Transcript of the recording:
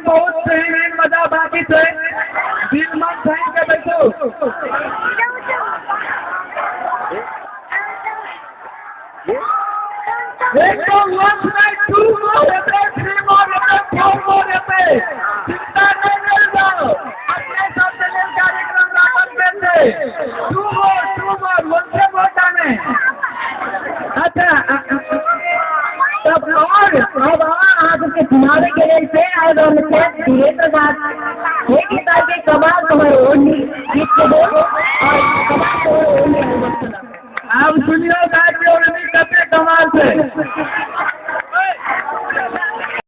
बहुत सही मजा बाकी से दिल मन सही के बैठो। एक तो 1 night 2 more रहते, 3 more रहते, 4 more रहते, चिंता नहीं कर जाओ, अपने साथ चले कार्यक्रम रावण में थे, 2 more मुझसे बहुत आने। अच्छा तब और अब आज के चुनाव के लिए से आज और धीरे तो बात एक ही तार के कमाल तो है ओनली और कमाल तो है ओनली। अब सुनियो गाय के ओनली कते कमाल से